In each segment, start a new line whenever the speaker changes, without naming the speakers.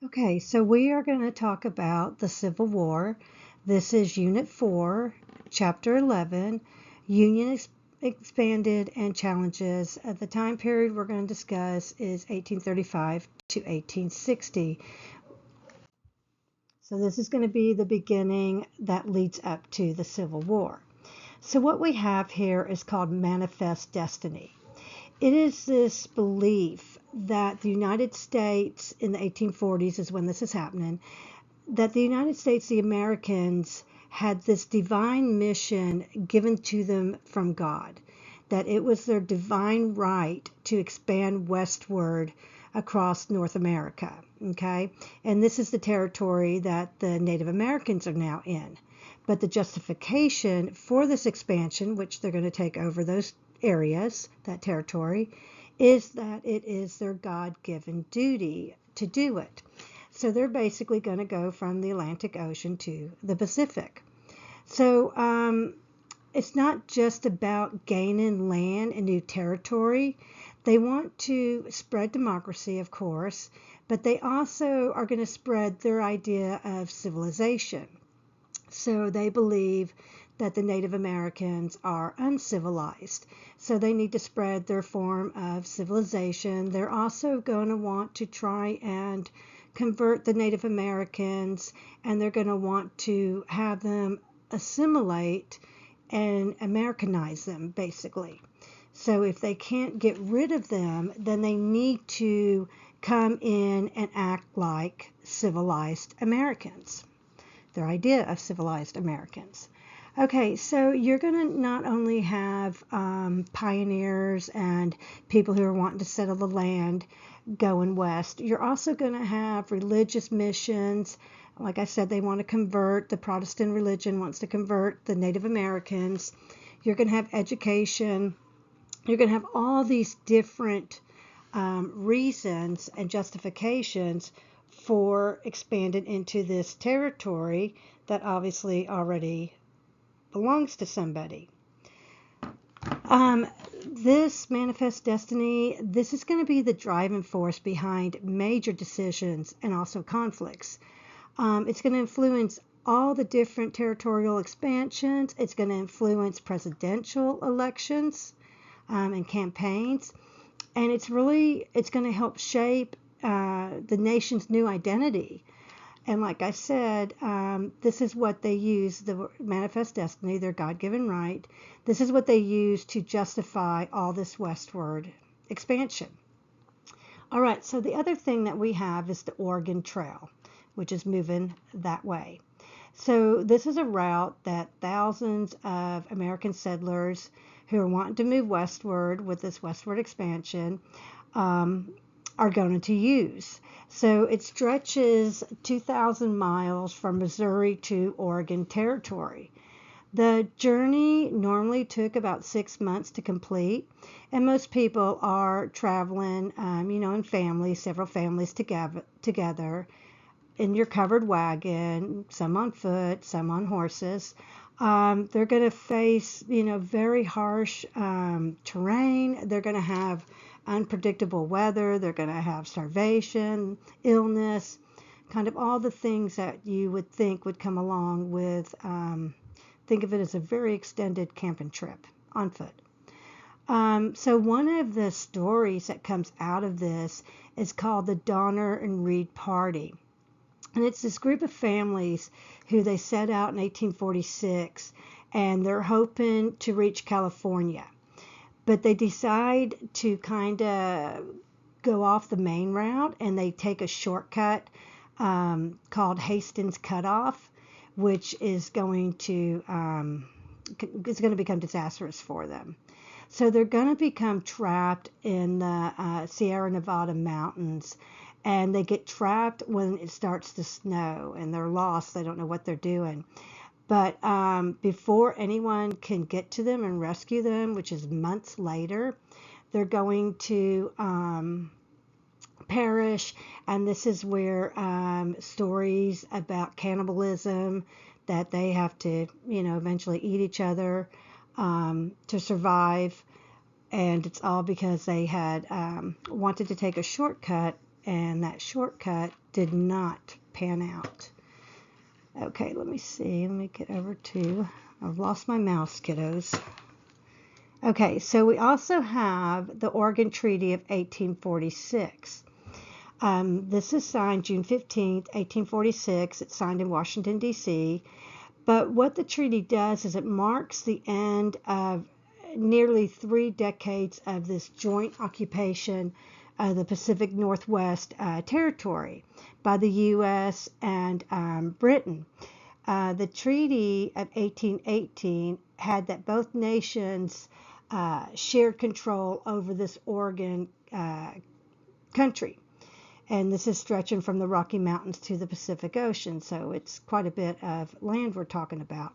Okay, so we are going to talk about the Civil War. This is Unit 4, Chapter 11, Union Expanded and Challenges. The time period we're going to discuss is 1835 to 1860. So this is going to be the beginning that leads up to the Civil War. So what we have here is called manifest destiny. It is this belief that the United States in the 1840s is when this is happening, that the United States, the Americans, had this divine mission given to them from God, that it was their divine right to expand westward across North America. Okay, and this is the territory that the Native Americans are now in. But the justification for this expansion, which they're going to take over those areas, that territory, is that it is their God-given duty to do it. So they're basically going to go from the Atlantic Ocean to the Pacific. So it's not just about gaining land and new territory. They want to spread democracy, of course, but they also are going to spread their idea of civilization. So they believe that the Native Americans are uncivilized. So they need to spread their form of civilization. They're also going to want to try and convert the Native Americans, and they're going to want to have them assimilate and Americanize them, basically. So if they can't get rid of them, then they need to come in and act like civilized Americans, their idea of civilized Americans. Okay, so you're going to not only have pioneers and people who are wanting to settle the land going west, you're also going to have religious missions. Like I said, they want to convert, the Protestant religion wants to convert the Native Americans. You're going to have education. You're going to have all these different reasons and justifications for expanding into this territory that obviously already belongs to somebody. This manifest destiny, this is going to be the driving force behind major decisions and also conflicts. It's going to influence all the different territorial expansions. It's going to influence presidential elections and campaigns. And it's going to help shape the nation's new identity. And like I said, this is what they use, the manifest destiny, their God-given right. This is what they use to justify all this westward expansion. All right, so the other thing that we have is the Oregon Trail, which is moving that way. So this is a route that thousands of American settlers who are wanting to move westward with this westward expansion are going to use. So it stretches 2,000 miles from Missouri to Oregon Territory. The journey normally took about 6 months to complete, and most people are traveling, in families, several families together in your covered wagon, some on foot, some on horses. They're going to face, very harsh terrain. They're going to have unpredictable weather. They're going to have starvation, illness, kind of all the things that you would think would come along with, think of it as a very extended camping trip on foot. So one of the stories that comes out of this is called the Donner and Reed Party. And it's this group of families who they set out in 1846, and they're hoping to reach California. But they decide to kind of go off the main route, and they take a shortcut called Hastings Cutoff, which is going to become disastrous for them. So they're going to become trapped in the Sierra Nevada mountains, and they get trapped when it starts to snow, and they're lost. They don't know what they're doing. But before anyone can get to them and rescue them, which is months later, they're going to perish. And this is where stories about cannibalism, that they have to, eventually eat each other to survive. And it's all because they had wanted to take a shortcut and that shortcut did not pan out. Okay, let me see. Let me get over to, I've lost my mouse, kiddos. Okay, so we also have the Oregon Treaty of 1846. This is signed June 15th, 1846. It's signed in Washington, D.C. But what the treaty does is it marks the end of nearly 3 decades of this joint occupation of the Pacific Northwest territory by the U.S. and Britain. The Treaty of 1818 had that both nations shared control over this Oregon country. And this is stretching from the Rocky Mountains to the Pacific Ocean, so it's quite a bit of land we're talking about.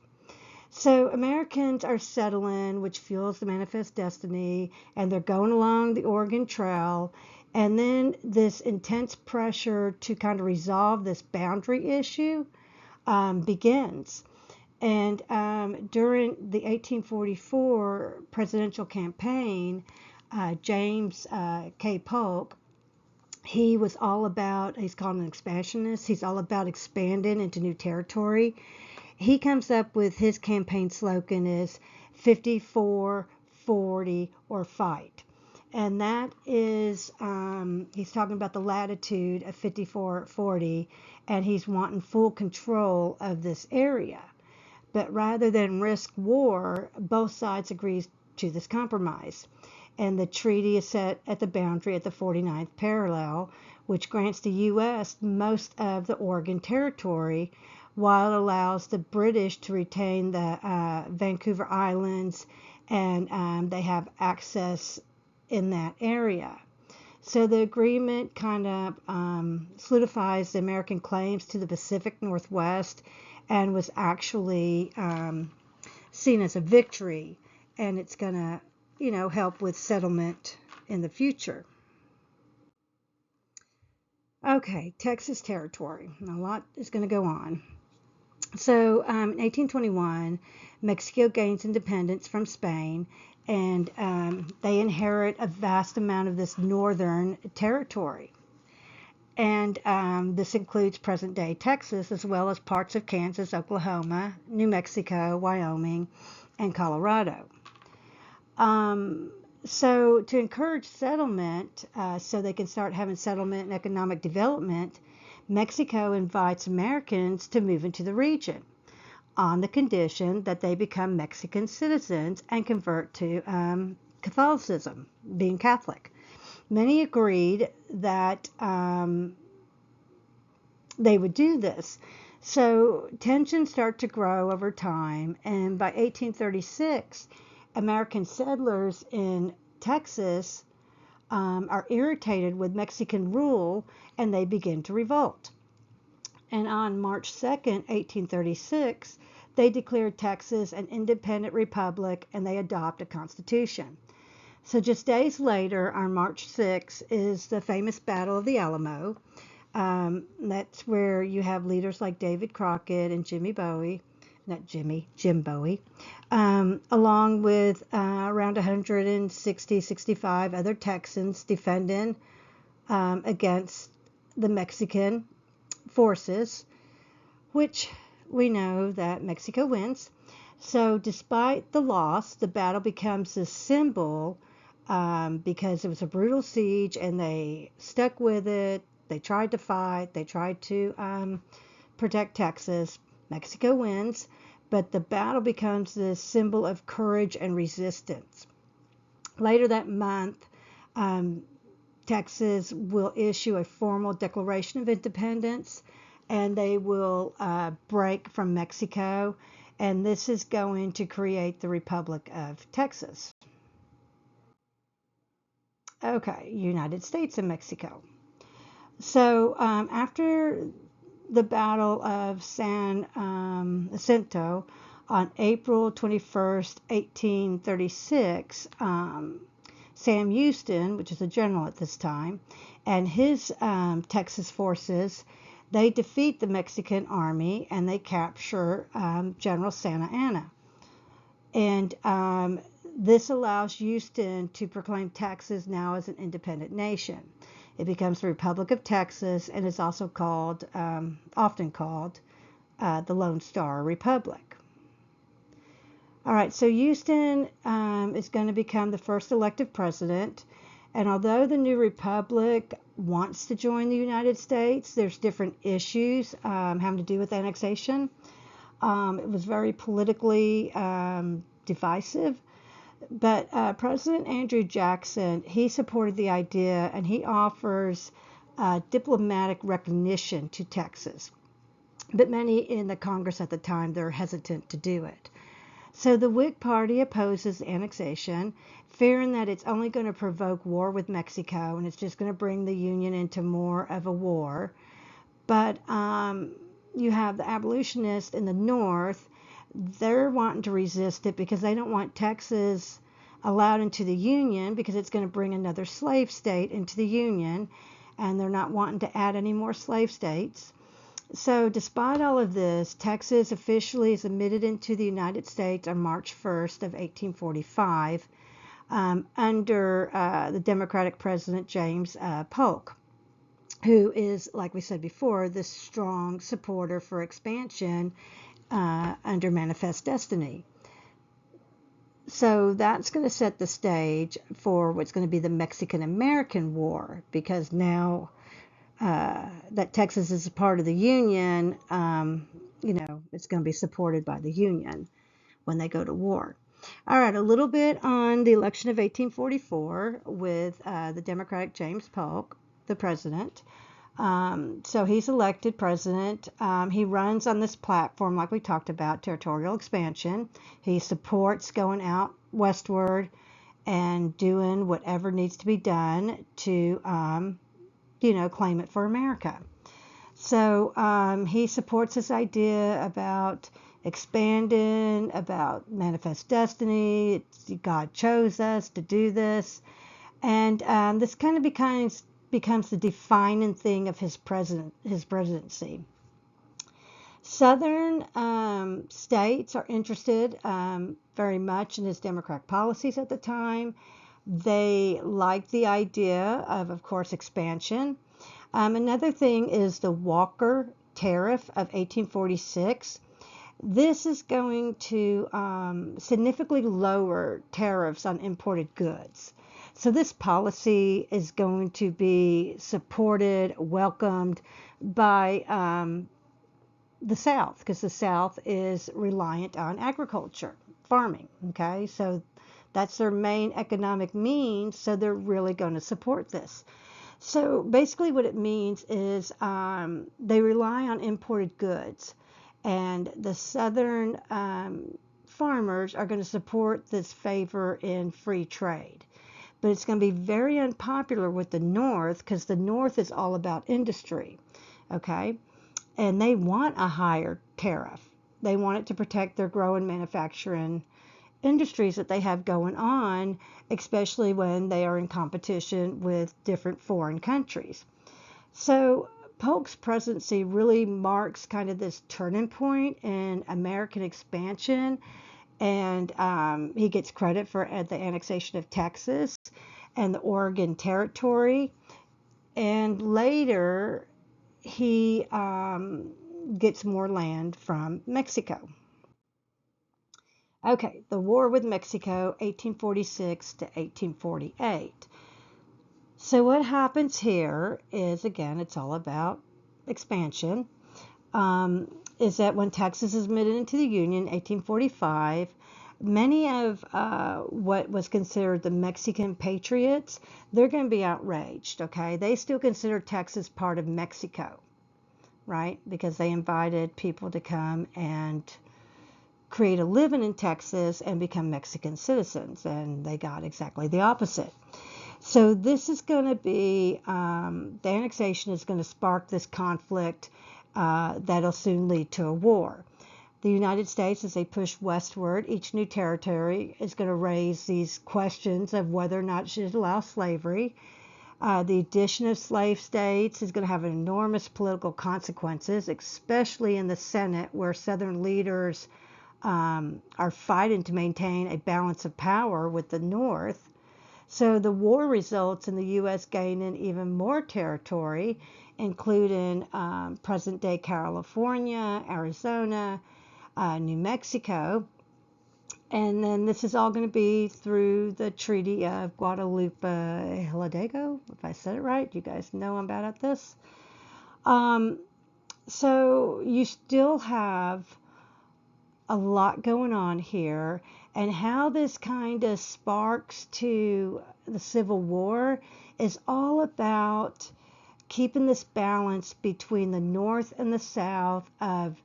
So Americans are settling, which fuels the manifest destiny, and they're going along the Oregon Trail. And then this intense pressure to kind of resolve this boundary issue begins. And during the 1844 presidential campaign, James K. Polk, he was all about, he's called an expansionist, he's all about expanding into new territory. He comes up with his campaign slogan is 54, 40, or fight. And that is, he's talking about the latitude of 54, 40, and he's wanting full control of this area. But rather than risk war, both sides agree to this compromise. And the treaty is set at the boundary at the 49th parallel, which grants the U.S. most of the Oregon Territory, while it allows the British to retain the Vancouver Islands, and they have access in that area. So the agreement kind of solidifies the American claims to the Pacific Northwest and was actually seen as a victory, and it's going to help with settlement in the future. Okay, Texas territory. A lot is going to go on. So in 1821, Mexico gains independence from Spain, and they inherit a vast amount of this northern territory. And this includes present-day Texas, as well as parts of Kansas, Oklahoma, New Mexico, Wyoming, and Colorado. So to encourage settlement, so they can start having settlement and economic development, Mexico invites Americans to move into the region on the condition that they become Mexican citizens and convert to Catholicism, being Catholic. Many agreed that they would do this. So tensions start to grow over time, and by 1836, American settlers in Texas are irritated with Mexican rule, and they begin to revolt. And on March 2nd, 1836, they declared Texas an independent republic, and they adopt a constitution. So just days later, on March 6th, is the famous Battle of the Alamo. That's where you have leaders like David Crockett and Jim Bowie, along with around 165 other Texans defending against the Mexican forces, which we know that Mexico wins. So despite the loss, the battle becomes a symbol because it was a brutal siege, and they stuck with it. They tried to fight. They tried to protect Texas. Mexico wins, but the battle becomes this symbol of courage and resistance. Later that month, Texas will issue a formal Declaration of Independence, and they will break from Mexico, and this is going to create the Republic of Texas. Okay, United States and Mexico. So after the Battle of San Jacinto on April 21st, 1836, Sam Houston, which is a general at this time, and his Texas forces, they defeat the Mexican army, and they capture General Santa Anna. And this allows Houston to proclaim Texas now as an independent nation. It becomes the Republic of Texas, and is also called, often called, the Lone Star Republic. All right, so Houston is going to become the first elected president. And although the new republic wants to join the United States, there's different issues having to do with annexation. It was very politically divisive. But President Andrew Jackson, he supported the idea, and he offers diplomatic recognition to Texas. But many in the Congress at the time, they're hesitant to do it. So the Whig Party opposes annexation, fearing that it's only going to provoke war with Mexico, and it's just going to bring the Union into more of a war. But you have the abolitionists in the North. They're wanting to resist it because they don't want Texas allowed into the Union, because it's going to bring another slave state into the Union, and they're not wanting to add any more slave states. So despite all of this, Texas officially is admitted into the United States on March 1st of 1845 under the Democratic President James Polk, who is, like we said before, this strong supporter for expansion under Manifest Destiny. So that's going to set the stage for what's going to be the Mexican-American War, because now that Texas is a part of the Union, it's going to be supported by the Union when they go to war. All right, a little bit on the election of 1844 with the Democratic James Polk, the president. So he's elected president. He runs on this platform, like we talked about, territorial expansion. He supports going out westward and doing whatever needs to be done to claim it for America. So he supports this idea about expanding, about manifest destiny. God chose us to do this. And this kind of becomes the defining thing of his presidency. Southern states are interested very much in his Democratic policies at the time. They like the idea of course, expansion. Another thing is the Walker Tariff of 1846. This is going to significantly lower tariffs on imported goods. So this policy is going to be supported, welcomed by the South, because the South is reliant on agriculture, farming, okay? So that's their main economic means, so they're really going to support this. So basically what it means is they rely on imported goods, and the Southern farmers are going to support this favor in free trade. But it's going to be very unpopular with the North, because the North is all about industry, okay? And they want a higher tariff. They want it to protect their growing manufacturing industries that they have going on, especially when they are in competition with different foreign countries. So Polk's presidency really marks kind of this turning point in American expansion, and he gets credit for the annexation of Texas and the Oregon Territory, and later he gets more land from Mexico. Okay, the war with Mexico, 1846 to 1848. So what happens here is, again, it's all about expansion, is that when Texas is admitted into the Union, 1845, many of what was considered the Mexican patriots, they're going to be outraged, okay? They still consider Texas part of Mexico, right? Because they invited people to come and create a living in Texas and become Mexican citizens, and they got exactly the opposite. So this is going to be, the annexation is going to spark this conflict that'll soon lead to a war. The United States, as they push westward, each new territory is going to raise these questions of whether or not it should allow slavery. The addition of slave states is going to have enormous political consequences, especially in the Senate, where Southern leaders are fighting to maintain a balance of power with the North. So the war results in the U.S. gaining even more territory, including present-day California, Arizona, New Mexico. And then this is all going to be through the Treaty of Guadalupe Hidalgo, if I said it right. You guys know I'm bad at this. So you still have a lot going on here, and how this kind of sparks to the Civil War is all about keeping this balance between the North and the South of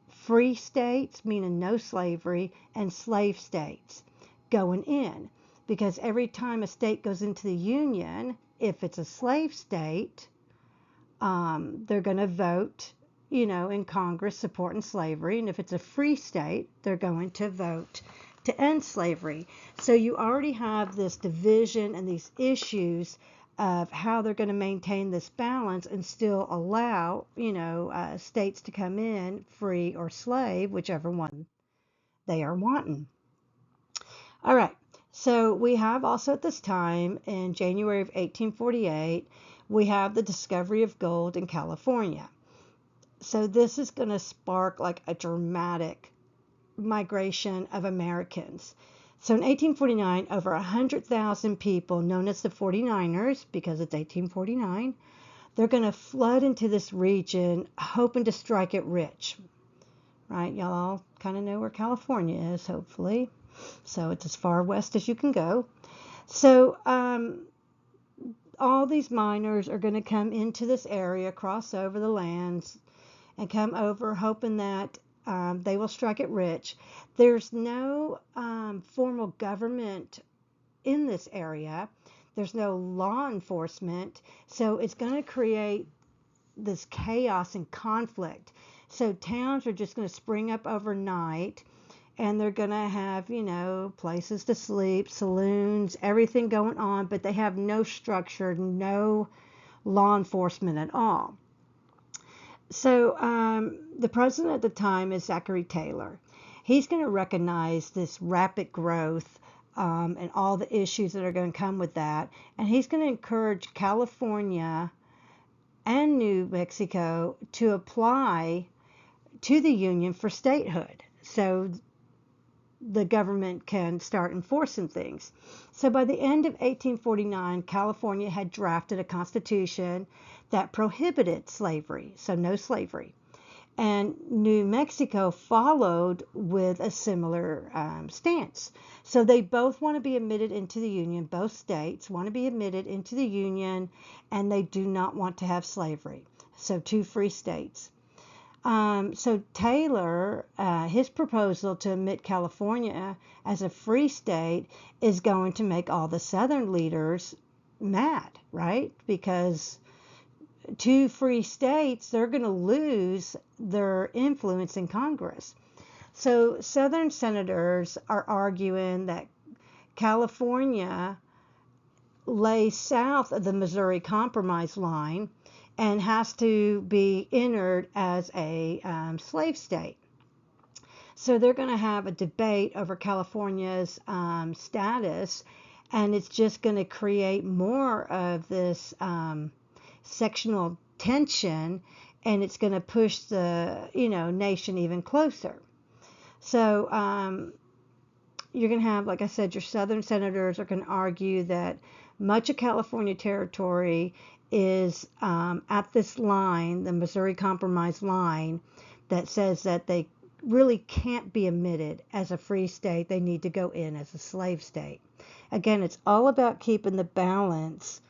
free states, meaning no slavery, and slave states going in. Because every time a state goes into the Union, if it's a slave state, they're going to vote, in Congress supporting slavery. And if it's a free state, they're going to vote to end slavery. So you already have this division and these issues of how they're going to maintain this balance and still allow, states to come in free or slave, whichever one they are wanting. All right. So we have also at this time, in January of 1848, we have the discovery of gold in California. So this is going to spark like a dramatic migration of Americans. So in 1849, over 100,000 people, known as the 49ers, because it's 1849, they're going to flood into this region, hoping to strike it rich. Right? Y'all all kind of know where California is, hopefully. So it's as far west as you can go. So all these miners are going to come into this area, cross over the lands, and come over hoping that they will strike it rich. There's no formal government in this area. There's no law enforcement. So it's going to create this chaos and conflict. So towns are just going to spring up overnight, and they're going to have, places to sleep, saloons, everything going on, but they have no structure, no law enforcement at all. So the president at the time is Zachary Taylor. He's going to recognize this rapid growth and all the issues that are going to come with that. And he's going to encourage California and New Mexico to apply to the Union for statehood, so the government can start enforcing things. So by the end of 1849, California had drafted a constitution that prohibited slavery, so no slavery. And New Mexico followed with a similar stance. So they both want to be admitted into the Union. Both states want to be admitted into the Union, and they do not want to have slavery. So two free states. So Taylor, his proposal to admit California as a free state is going to make all the Southern leaders mad, right? Because two free states, they're going to lose their influence in Congress. So Southern senators are arguing that California lays south of the Missouri Compromise line and has to be entered as a slave state. So they're going to have a debate over California's status, and it's just going to create more of this sectional tension, and it's going to push the nation even closer. So you're going to have, like I said, your Southern senators are going to argue that much of California territory is at this line, the Missouri Compromise line, that says that they really can't be admitted as a free state. They need to go in as a slave state. Again, it's all about keeping the balance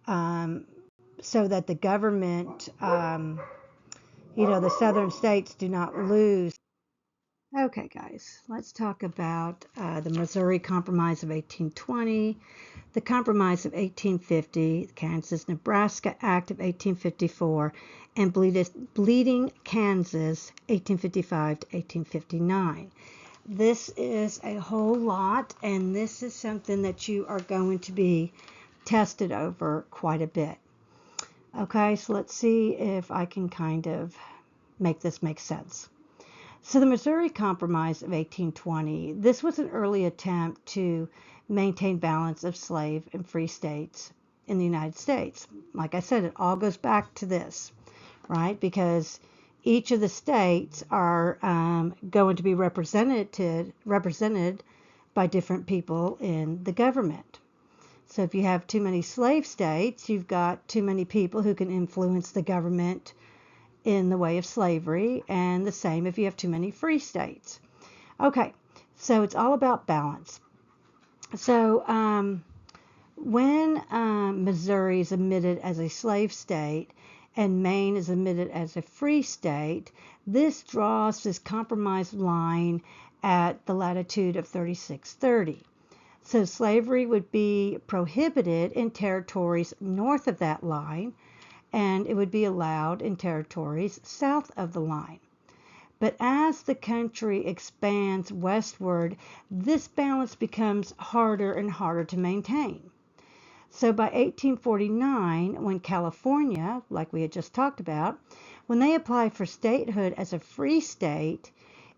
so that the government, the Southern states do not lose. Okay, guys, let's talk about the Missouri Compromise of 1820, the Compromise of 1850, the Kansas-Nebraska Act of 1854, and Bleeding Kansas 1855 to 1859. This is a whole lot, and this is something that you are going to be tested over quite a bit. Okay, so let's see if I can kind of make this make sense. So the Missouri Compromise of 1820, this was an early attempt to maintain balance of slave and free states in the United States. Like I said, it all goes back to this, right? Because each of the states are going to be represented by different people in the government. So if you have too many slave states, you've got too many people who can influence the government in the way of slavery, and the same if you have too many free states. Okay, so it's all about balance. So when Missouri is admitted as a slave state and Maine is admitted as a free state, this draws this compromise line at the latitude of 3630. So slavery would be prohibited in territories north of that line, and it would be allowed in territories south of the line. But as the country expands westward, this balance becomes harder and harder to maintain. So by 1849, when California, like we had just talked about, when they applied for statehood as a free state,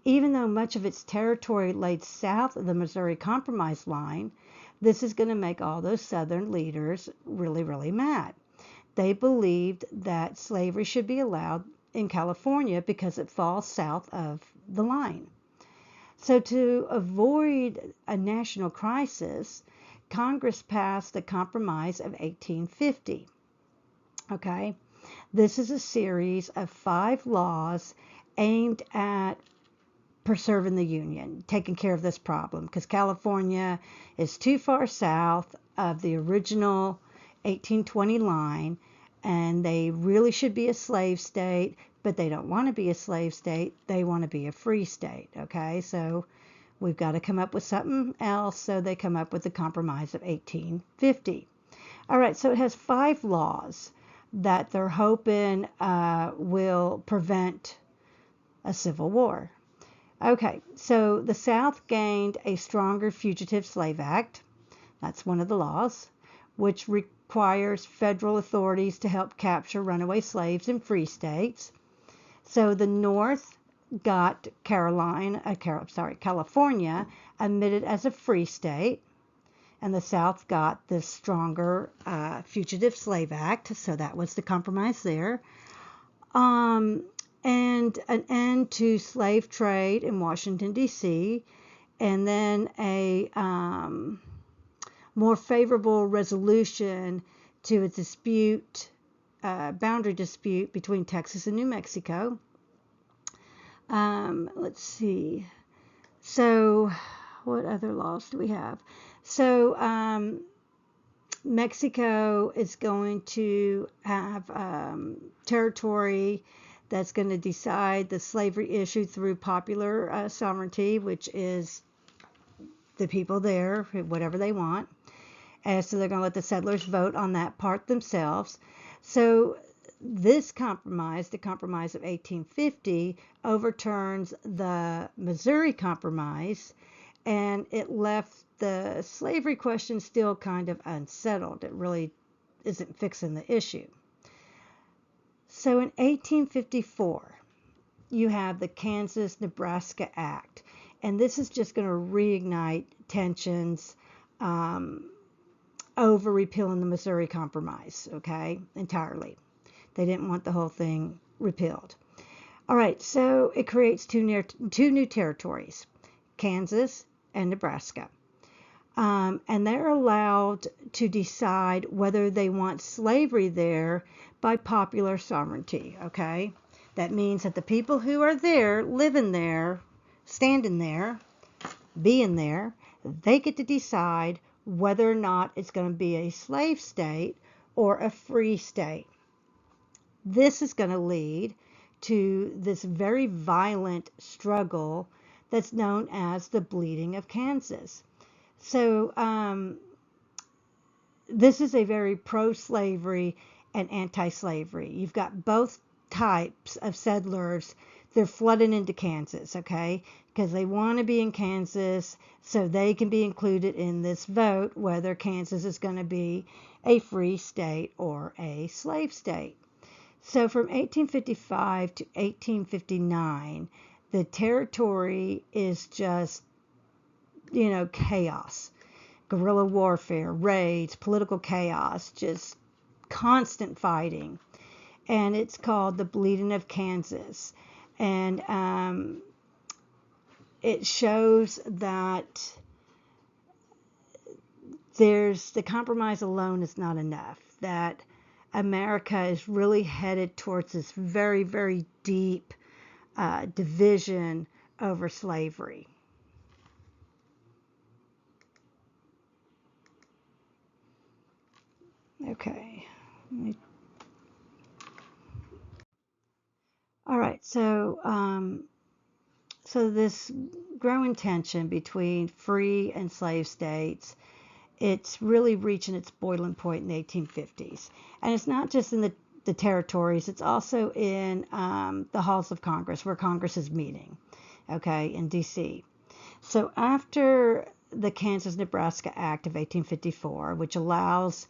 even though much of its territory lay south of the Missouri Compromise line, this is going to make all those Southern leaders really, really mad. They believed that slavery should be allowed in California because it falls south of the line. So to avoid a national crisis, Congress passed the Compromise of 1850. Okay, this is a series of 5 laws aimed at preserving the Union, taking care of this problem, because California is too far south of the original 1820 line, and they really should be a slave state, but they don't want to be a slave state. They want to be a free state. Okay, so we've got to come up with something else, so they come up with the Compromise of 1850. All right, so it has 5 laws that they're hoping will prevent a civil war. Okay, so the South gained a stronger Fugitive Slave Act. That's one of the laws, which requires federal authorities to help capture runaway slaves in free states. So the North got California admitted as a free state, and the South got this stronger Fugitive Slave Act, so that was the compromise there. And an end to slave trade in Washington, D.C., and then a more favorable resolution to a dispute, boundary dispute between Texas and New Mexico. Let's see. So what other laws do we have? So Mexico is going to have territory that's going to decide the slavery issue through popular sovereignty, which is the people there, whatever they want. And so they're going to let the settlers vote on that part themselves. So this compromise, the Compromise of 1850, overturns the Missouri Compromise, and it left the slavery question still kind of unsettled. It really isn't fixing the issue. So in 1854, you have the Kansas-Nebraska Act, and this is just going to reignite tensions over repealing the Missouri Compromise, okay, entirely. They didn't want the whole thing repealed. All right, so it creates two new territories, Kansas and Nebraska. And they're allowed to decide whether they want slavery there by popular sovereignty, okay? That means that the people who are there, living there, standing there, being there, they get to decide whether or not it's going to be a slave state or a free state. This is going to lead to this very violent struggle that's known as the Bleeding of Kansas. So this is a very pro-slavery and anti-slavery. You've got both types of settlers. They're flooding into Kansas, okay, because they want to be in Kansas so they can be included in this vote whether Kansas is going to be a free state or a slave state. So from 1855 to 1859, the territory is just, chaos, guerrilla warfare, raids, political chaos, just constant fighting. And it's called the Bleeding of Kansas. And it shows that the compromise alone is not enough, that America is really headed towards this very, very deep division over slavery. Okay. All right. So this growing tension between free and slave states, it's really reaching its boiling point in the 1850s. And it's not just in the territories, it's also in the halls of Congress, where Congress is meeting, okay, in D.C. So after the Kansas-Nebraska Act of 1854, which allows,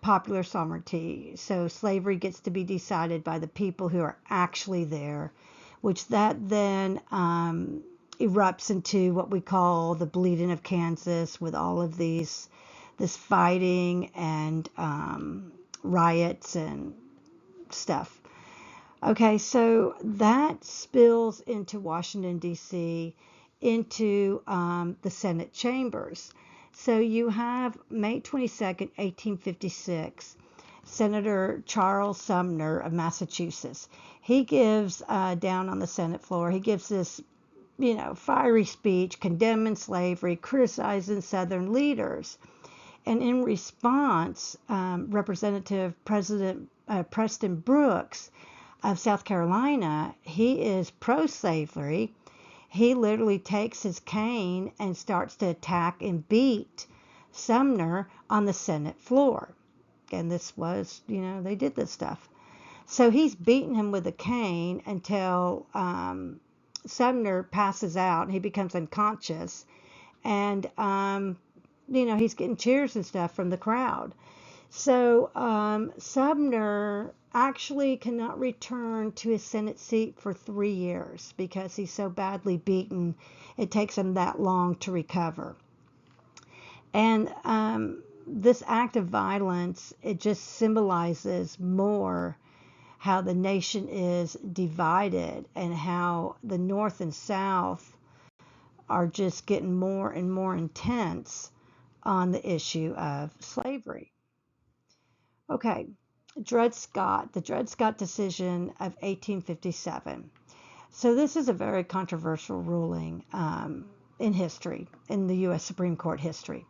popular sovereignty, so slavery gets to be decided by the people who are actually there, which that then erupts into what we call the Bleeding of Kansas, with all of this fighting and riots and stuff. Okay, so that spills into Washington, D.C., into the Senate chambers. So you have May 22nd, 1856, Senator Charles Sumner of Massachusetts. He gives, down on the Senate floor, he gives this, fiery speech condemning slavery, criticizing Southern leaders. And in response, Representative Preston Brooks of South Carolina, he is pro-slavery. He literally takes his cane and starts to attack and beat Sumner on the Senate floor. And this was, they did this stuff. So he's beating him with a cane until Sumner passes out and he becomes unconscious. And, he's getting cheers and stuff from the crowd. So Sumner actually cannot return to his Senate seat for 3 years because he's so badly beaten. It takes him that long to recover. And this act of violence, it just symbolizes more how the nation is divided and how the North and South are just getting more and more intense on the issue of slavery. Okay, Dred Scott, the Dred Scott decision of 1857. So this is a very controversial ruling in history, in the U.S. Supreme Court history.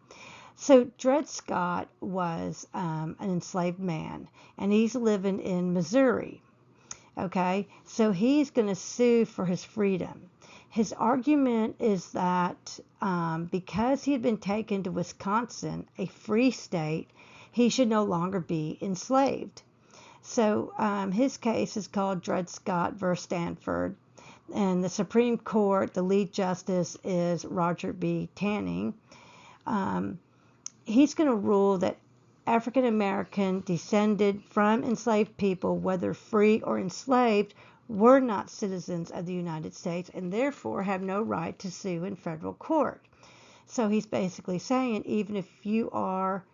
So Dred Scott was an enslaved man, and he's living in Missouri. Okay, so he's going to sue for his freedom. His argument is that because he had been taken to Wisconsin, a free state, he should no longer be enslaved. So his case is called Dred Scott versus Stanford. And the Supreme Court, the lead justice is Roger B. Tanning. He's going to rule that African American descended from enslaved people, whether free or enslaved, were not citizens of the United States and therefore have no right to sue in federal court. So he's basically saying even if you are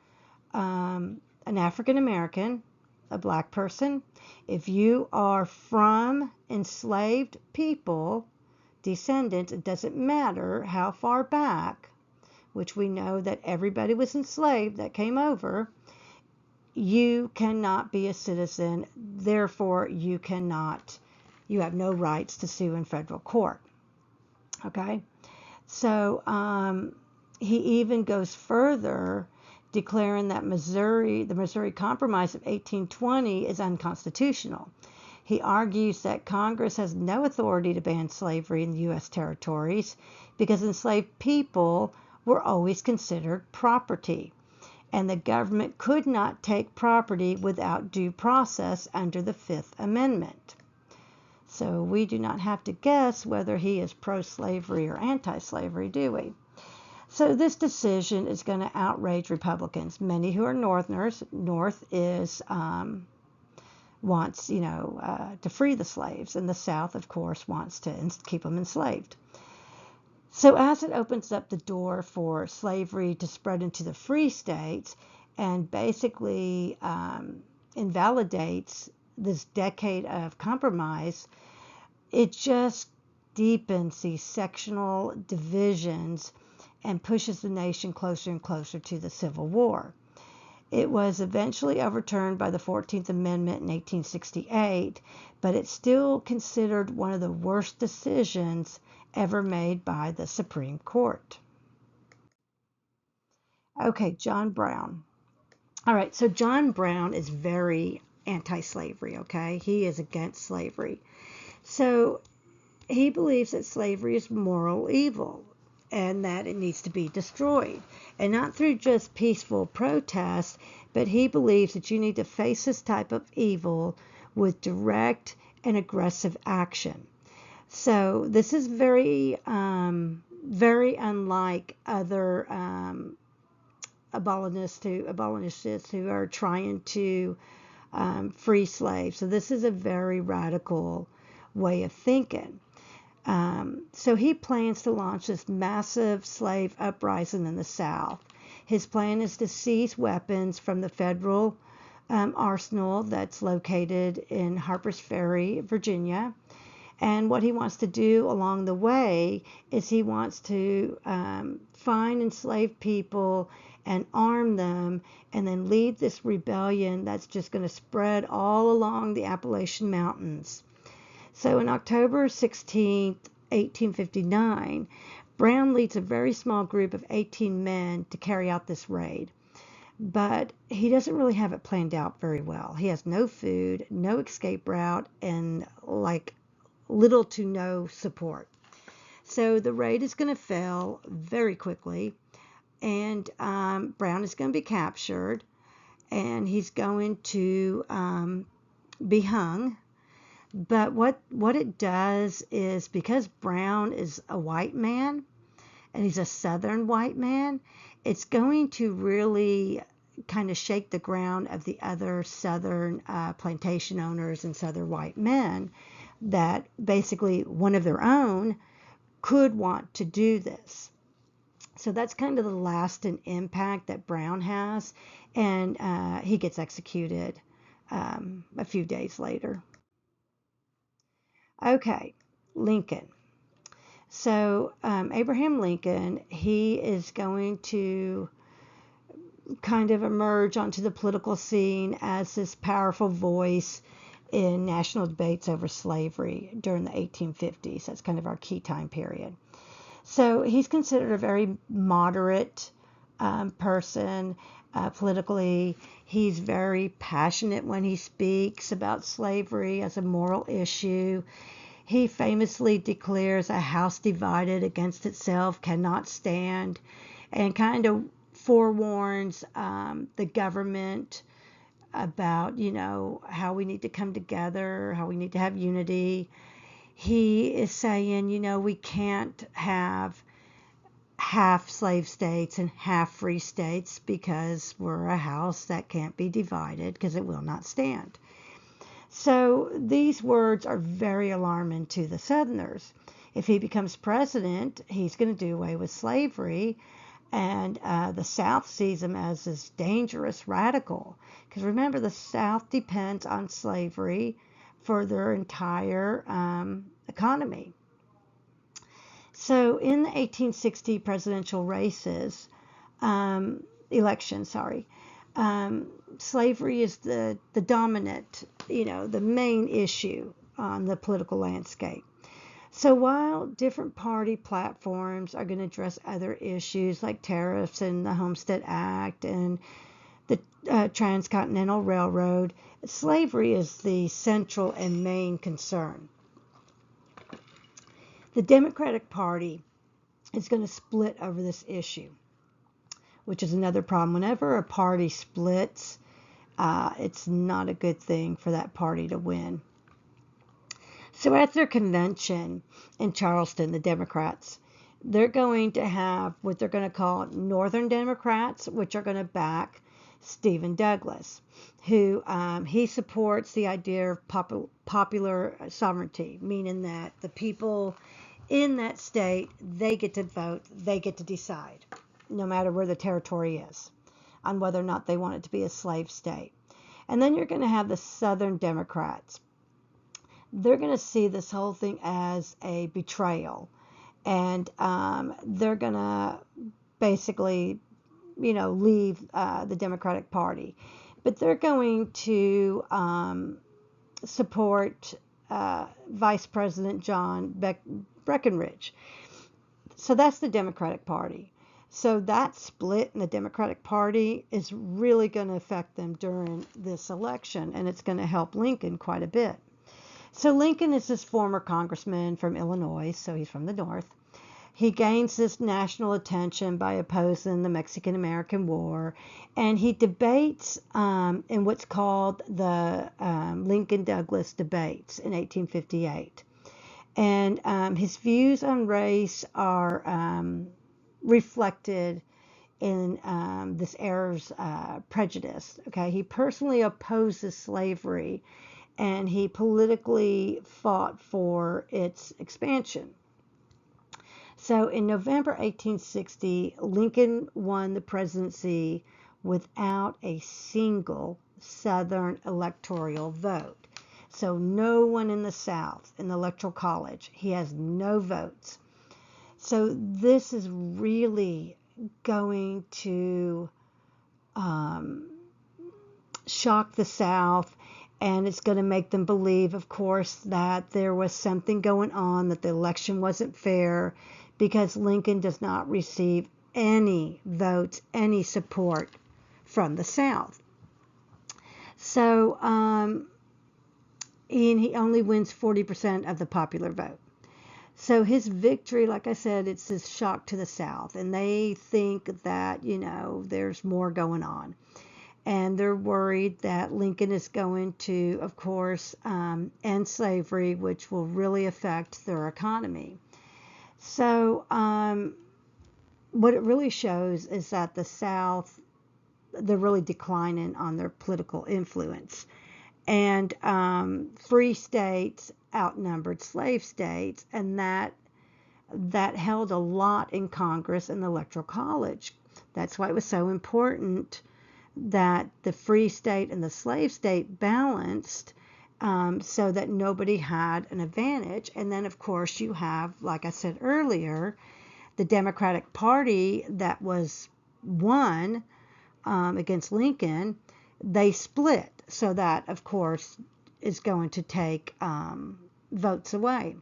an African American, a black person, if you are from enslaved people, descendants, it doesn't matter how far back, which we know that everybody was enslaved that came over, you cannot be a citizen, therefore you have no rights to sue in federal court. Okay? So he even goes further, declaring that the Missouri Compromise of 1820 is unconstitutional. He argues that Congress has no authority to ban slavery in the U.S. territories because enslaved people were always considered property, and the government could not take property without due process under the Fifth Amendment. So we do not have to guess whether he is pro-slavery or anti-slavery, do we? So this decision is going to outrage Republicans, many who are Northerners. North is wants, to free the slaves, and the South, of course, wants to keep them enslaved. So as it opens up the door for slavery to spread into the free states and basically invalidates this decade of compromise, it just deepens these sectional divisions and pushes the nation closer and closer to the Civil War. It was eventually overturned by the 14th Amendment in 1868, but it's still considered one of the worst decisions ever made by the Supreme Court. Okay, John Brown. All right, so John Brown is very anti-slavery, okay? He is against slavery. So he believes that slavery is moral evil and that it needs to be destroyed. And not through just peaceful protest, but he believes that you need to face this type of evil with direct and aggressive action. So this is very, very unlike other abolitionists who are trying to free slaves. So this is a very radical way of thinking. So he plans to launch this massive slave uprising in the South. His plan is to seize weapons from the federal arsenal that's located in Harper's Ferry, Virginia. And what he wants to do along the way is he wants to find enslaved people and arm them and then lead this rebellion that's just going to spread all along the Appalachian Mountains. So on October 16, 1859, Brown leads a very small group of 18 men to carry out this raid. But he doesn't really have it planned out very well. He has no food, no escape route, and little to no support. So the raid is going to fail very quickly, and Brown is going to be captured, and he's going to be hung. But what it does is, because Brown is a white man, and he's a Southern white man, it's going to really kind of shake the ground of the other Southern plantation owners and Southern white men that basically one of their own could want to do this. So that's kind of the lasting impact that Brown has, and he gets executed a few days later. Okay, Lincoln. So Abraham Lincoln, he is going to kind of emerge onto the political scene as this powerful voice in national debates over slavery during the 1850s. That's kind of our key time period. So he's considered a very moderate person politically. He's very passionate when he speaks about slavery as a moral issue. He famously declares a house divided against itself cannot stand, and kind of forewarns the government about, how we need to come together, how we need to have unity. He is saying, we can't have half slave states and half free states because we're a house that can't be divided because it will not stand. So these words are very alarming to the Southerners. If he becomes president, he's going to do away with slavery, and the South sees him as this dangerous radical. Because remember, the South depends on slavery for their entire economy. So in the 1860 presidential election, slavery is the dominant, the main issue on the political landscape. So while different party platforms are going to address other issues like tariffs and the Homestead Act and the Transcontinental Railroad, slavery is the central and main concern. The Democratic Party is going to split over this issue, which is another problem. Whenever a party splits, it's not a good thing for that party to win. So at their convention in Charleston, the Democrats, they're going to have what they're going to call Northern Democrats, which are going to back Stephen Douglas, who he supports the idea of popular sovereignty, meaning that the people in that state, they get to vote, they get to decide, no matter where the territory is, on whether or not they want it to be a slave state. And then you're going to have the Southern Democrats. They're going to see this whole thing as a betrayal, and they're going to basically, leave the Democratic Party. But they're going to support Vice President John Breckinridge. So that's the Democratic Party. So that split in the Democratic Party is really going to affect them during this election, and it's going to help Lincoln quite a bit. So Lincoln is this former congressman from Illinois, so he's from the North. He gains this national attention by opposing the Mexican-American War, and he debates in what's called the Lincoln-Douglas debates in 1858. And his views on race are reflected in this era's prejudice. Okay, he personally opposes slavery, and he politically fought for its expansion. So in November 1860, Lincoln won the presidency without a single Southern electoral vote. So no one in the South, in the Electoral College, he has no votes. So this is really going to shock the South, and it's going to make them believe, of course, that there was something going on, that the election wasn't fair, because Lincoln does not receive any votes, any support from the South. So, and he only wins 40% of the popular vote. So his victory, like I said, it's this shock to the South, and they think that, there's more going on. And they're worried that Lincoln is going to, of course, end slavery, which will really affect their economy. So what it really shows is that the South, they're really declining on their political influence. And free states outnumbered slave states, and that held a lot in Congress and the Electoral College. That's why it was so important that the free state and the slave state balanced, so that nobody had an advantage. And then, of course, you have, like I said earlier, the Democratic Party that was won against Lincoln. They split, so that, of course, is going to take votes away.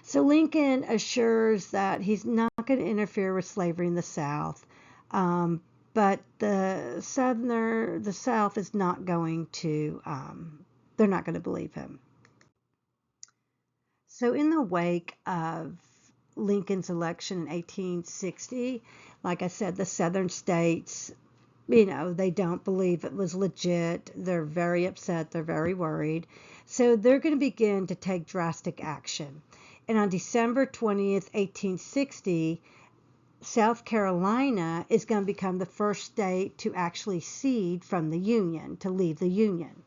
So Lincoln assures that he's not going to interfere with slavery in the South, but the South is not going to, they're not going to believe him. So in the wake of Lincoln's election in 1860, like I said, the Southern states, they don't believe it was legit. They're very upset. They're very worried. So they're going to begin to take drastic action. And on December 20th, 1860, South Carolina is going to become the first state to actually cede from the Union, to leave the Union.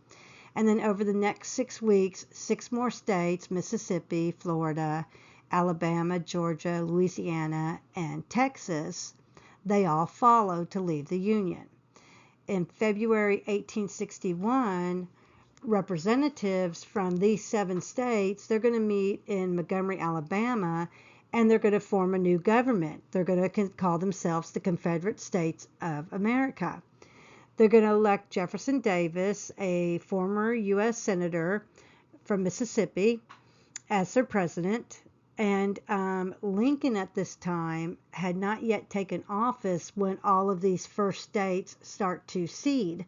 And then over the next 6 weeks, 6 more states, Mississippi, Florida, Alabama, Georgia, Louisiana, and Texas, they all follow to leave the Union. In February 1861, representatives from these 7 states, they're going to meet in Montgomery, Alabama, and they're going to form a new government. They're going to call themselves the Confederate States of America. They're going to elect Jefferson Davis, a former U.S. Senator from Mississippi, as their president. And Lincoln at this time had not yet taken office when all of these first states start to cede.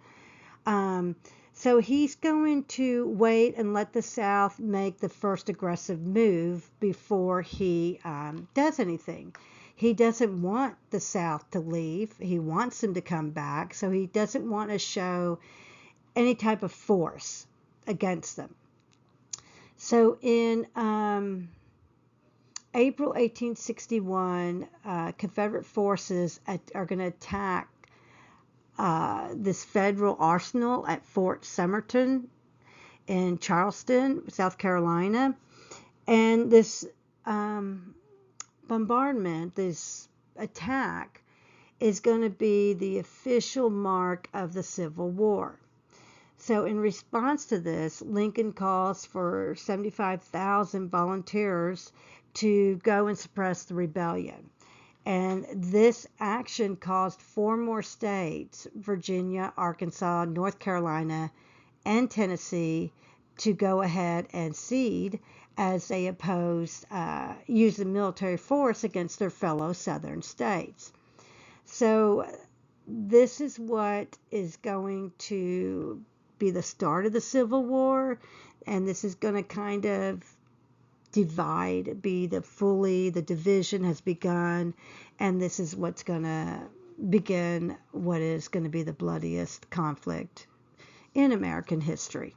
So he's going to wait and let the South make the first aggressive move before he does anything. He doesn't want the South to leave. He wants them to come back. So he doesn't want to show any type of force against them. So in April 1861, Confederate forces are going to attack this federal arsenal at Fort Summerton in Charleston, South Carolina. And this bombardment, this attack, is going to be the official mark of the Civil War. So in response to this, Lincoln calls for 75,000 volunteers to go and suppress the rebellion. And this action caused 4 more states, Virginia, Arkansas, North Carolina, and Tennessee, to go ahead and cede as they opposed using military force against their fellow southern states. So this is what is going to be the start of the Civil War, and this is going to kind of divide, the division has begun, and this is what's going to begin what is going to be the bloodiest conflict in American history.